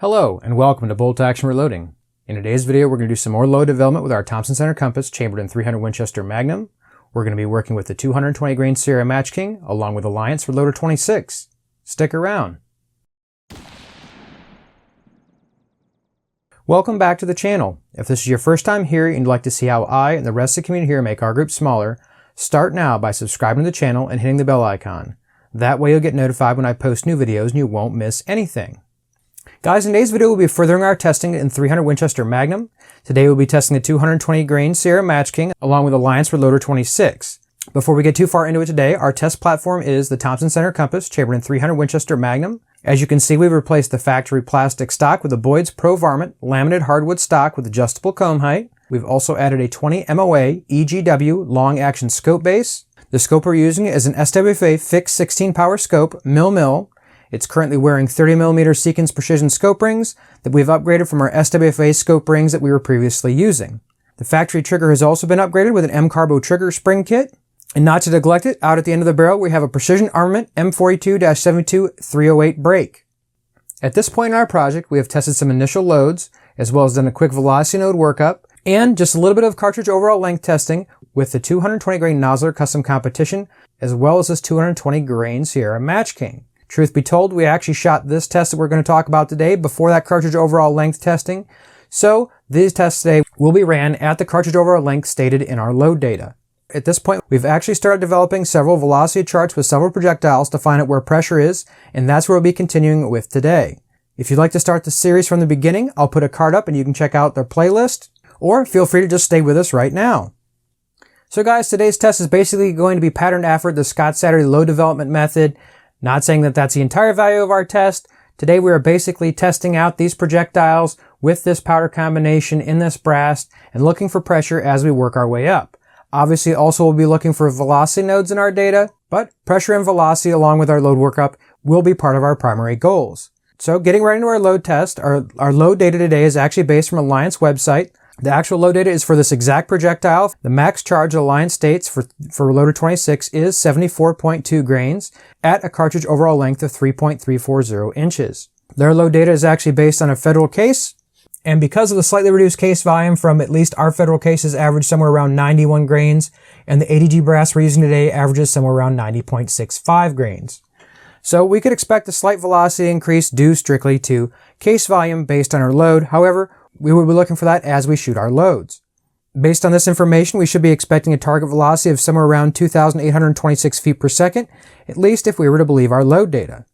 Hello and welcome to Bolt Action Reloading. In today's video we're going to do some more load development with our Thompson Center Compass chambered in 300 Winchester Magnum. We're going to be working with the 220 grain Sierra Match King along with Alliance Reloder 26. Stick around. Welcome back to the channel. If this is your first time here and you'd like to see how I and the rest of the community here make our group smaller, start now by subscribing to the channel and hitting the bell icon. That way you'll get notified when I post new videos and you won't miss anything. Guys, in today's video we'll be furthering our testing in 300 Winchester Magnum. Today we'll be testing the 220 grain Sierra Match King along with Alliance Reloder 26. Before we get too far into it today, our test platform is the Thompson Center Compass chambered in 300 Winchester Magnum. As you can see, we've replaced the factory plastic stock with a Boyds Pro Varmint laminated hardwood stock with adjustable comb height. We've also added a 20 MOA EGW long action scope base. The scope we're using is an SWFA fixed 16 power scope, mil-mil. It's currently wearing 30mm Seekins precision scope rings that we've upgraded from our SWFA scope rings that we were previously using. The factory trigger has also been upgraded with an MCARBO trigger spring kit. And not to neglect it, out at the end of the barrel we have a Precision Armament M42-72-308 brake. At this point in our project we have tested some initial loads, as well as done a quick velocity node workup, and just a little bit of cartridge overall length testing with the 220 grain Nozzler custom competition, as well as this 220 grain Sierra Match King. Truth be told, we actually shot this test that we're going to talk about today before that cartridge overall length testing. So these tests today will be ran at the cartridge overall length stated in our load data. At this point, we've actually started developing several velocity charts with several projectiles to find out where pressure is, and that's where we'll be continuing with today. If you'd like to start the series from the beginning, I'll put a card up and you can check out their playlist, or feel free to just stay with us right now. So guys, today's test is basically going to be patterned after the Scott Satterlee load development method. Not saying that that's the entire value of our test. Today we are basically testing out these projectiles with this powder combination in this brass and looking for pressure as we work our way up. Obviously also we'll be looking for velocity nodes in our data, but pressure and velocity along with our load workup will be part of our primary goals. So getting right into our load test, our load data today is actually based from Alliance website. The actual load data is for this exact projectile. The max charge Alliance states for Reloder 26 is 74.2 grains at a cartridge overall length of 3.340 inches. Their load data is actually based on a federal case, and because of the slightly reduced case volume from at least our federal cases average somewhere around 91 grains, and the ADG Brass we're using today averages somewhere around 90.65 grains. So we could expect a slight velocity increase due strictly to case volume based on our load. However, we will be looking for that as we shoot our loads. Based on this information, we should be expecting a target velocity of somewhere around 2,826 feet per second, at least if we were to believe our load data.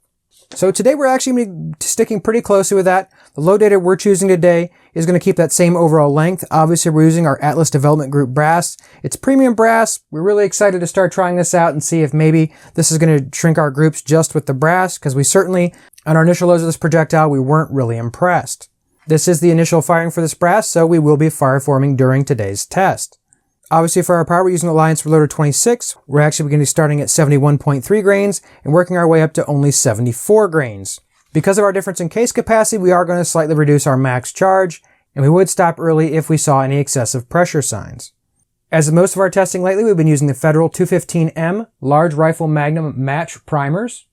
So today we're actually going to be sticking pretty closely with that. The load data we're choosing today is going to keep that same overall length. Obviously we're using our Atlas Development Group brass. It's premium brass. We're really excited to start trying this out and see if maybe this is going to shrink our groups just with the brass, because we certainly, on our initial loads of this projectile, we weren't really impressed. This is the initial firing for this brass, so we will be fireforming during today's test. Obviously for our power, we're using Alliance Reloder 26. We're actually going to be starting at 71.3 grains and working our way up to only 74 grains. Because of our difference in case capacity, we are going to slightly reduce our max charge, and we would stop early if we saw any excessive pressure signs. As in most of our testing lately, we've been using the Federal 215M Large Rifle Magnum Match Primers.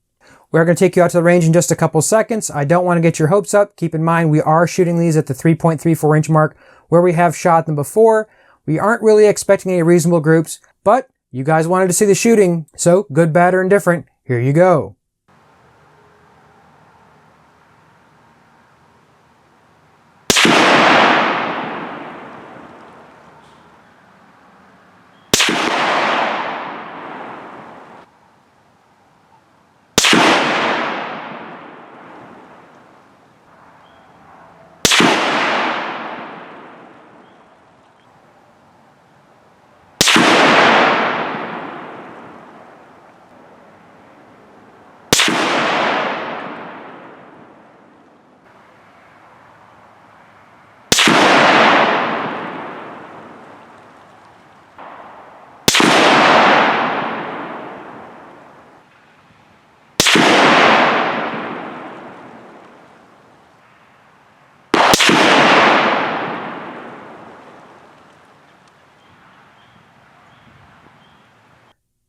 We're going to take you out to the range in just a couple seconds. I don't want to get your hopes up. Keep in mind, we are shooting these at the 3.34 inch mark where we have shot them before. We aren't really expecting any reasonable groups, but you guys wanted to see the shooting, so good, bad, or indifferent, here you go.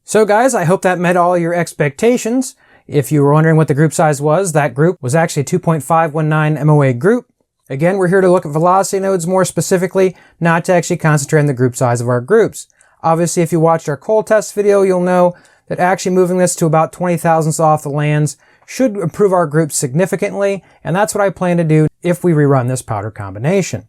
So guys, I hope that met all your expectations. If you were wondering what the group size was, that group was actually a 2.519 MOA group. Again, we're here to look at velocity nodes more specifically, not to actually concentrate on the group size of our groups. Obviously, if you watched our coal test video, you'll know that actually moving this to about 20 thousandths off the lands should improve our groups significantly, and that's what I plan to do if we rerun this powder combination.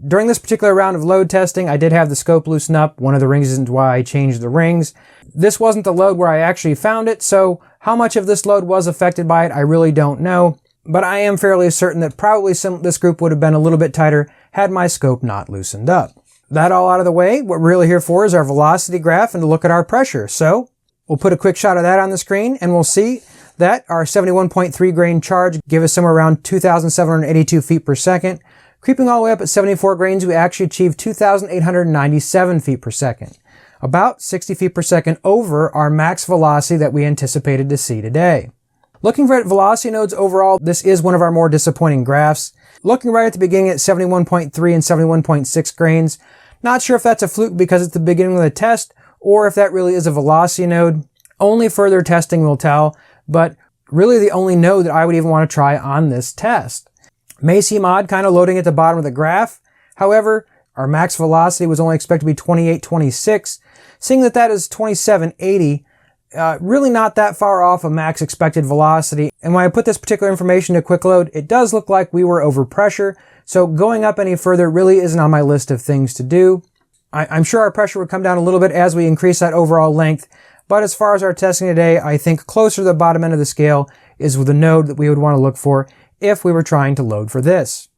During this particular round of load testing, I did have the scope loosen up, one of the reasons why I changed the rings. This wasn't the load where I actually found it, so how much of this load was affected by it, I really don't know, but I am fairly certain that probably this group would have been a little bit tighter had my scope not loosened up. That all out of the way, what we're really here for is our velocity graph and to look at our pressure. So we'll put a quick shot of that on the screen and we'll see that our 71.3 grain charge gave us somewhere around 2,782 feet per second. Creeping all the way up at 74 grains, we actually achieved 2,897 feet per second. About 60 feet per second over our max velocity that we anticipated to see today. Looking at velocity nodes overall, this is one of our more disappointing graphs. Looking right at the beginning at 71.3 and 71.6 grains, not sure if that's a fluke because it's the beginning of the test or if that really is a velocity node. Only further testing will tell, but really the only node that I would even want to try on this test. May seem odd kind of loading at the bottom of the graph. However, our max velocity was only expected to be 2826. Seeing that that is 2780, really not that far off of max expected velocity. And when I put this particular information to quick load, it does look like we were over pressure. So going up any further really isn't on my list of things to do. I'm sure our pressure would come down a little bit as we increase that overall length. But as far as our testing today, I think closer to the bottom end of the scale is the node that we would want to look for if we were trying to load for this.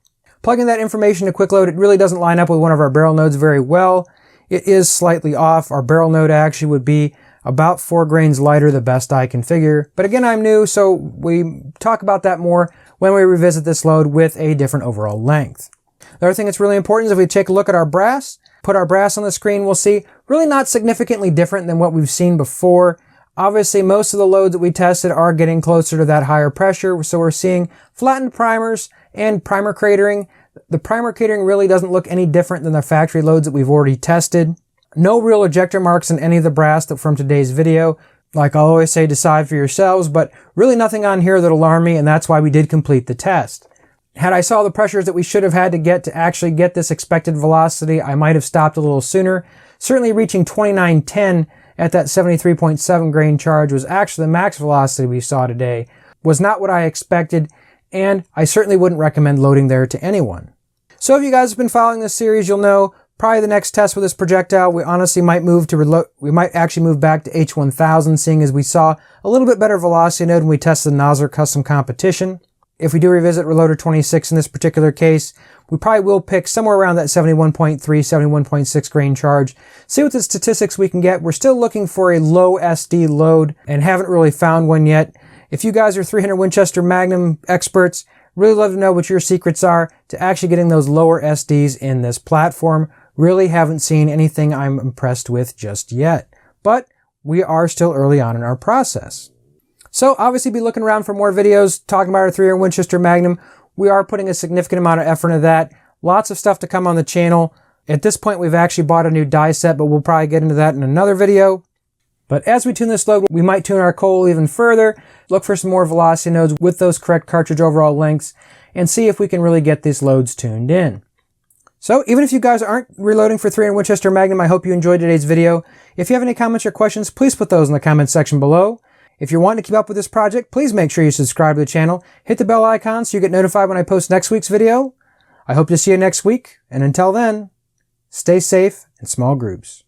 Plugging that information to quick load, it really doesn't line up with one of our barrel nodes very well. It is slightly off. Our barrel node actually would be about 4 grains lighter, the best I can figure. But again, I'm new, so we talk about that more when we revisit this load with a different overall length. The other thing that's really important is if we take a look at our brass, put our brass on the screen, we'll see really not significantly different than what we've seen before. Obviously, most of the loads that we tested are getting closer to that higher pressure, so we're seeing flattened primers and primer cratering. The primer cratering really doesn't look any different than the factory loads that we've already tested. No real ejector marks in any of the brass from today's video. Like I'll always say, decide for yourselves, but really nothing on here that alarmed me, and that's why we did complete the test. Had I saw the pressures that we should have had to get to actually get this expected velocity, I might have stopped a little sooner. Certainly reaching 2910 at that 73.7 grain charge was actually the max velocity we saw today. Was not what I expected, and I certainly wouldn't recommend loading there to anyone. So if you guys have been following this series, you'll know probably the next test with this projectile, we honestly might actually move back to H1000, seeing as we saw a little bit better velocity node when we tested the Nozzler Custom Competition. If we do revisit Reloder 26 in this particular case, we probably will pick somewhere around that 71.3, 71.6 grain charge. See what the statistics we can get. We're still looking for a low SD load and haven't really found one yet. If you guys are 300 Winchester Magnum experts, really love to know what your secrets are to actually getting those lower SDs in this platform. Really haven't seen anything I'm impressed with just yet, but we are still early on in our process. So obviously be looking around for more videos talking about our 300 Winchester Magnum. We are putting a significant amount of effort into that. Lots of stuff to come on the channel. At this point, we've actually bought a new die set, but we'll probably get into that in another video. But as we tune this load, we might tune our coal even further, look for some more velocity nodes with those correct cartridge overall lengths, and see if we can really get these loads tuned in. So even if you guys aren't reloading for 300 Winchester Magnum, I hope you enjoyed today's video. If you have any comments or questions, please put those in the comments section below. If you're wanting to keep up with this project, please make sure you subscribe to the channel, hit the bell icon so you get notified when I post next week's video. I hope to see you next week, and until then, stay safe in small groups.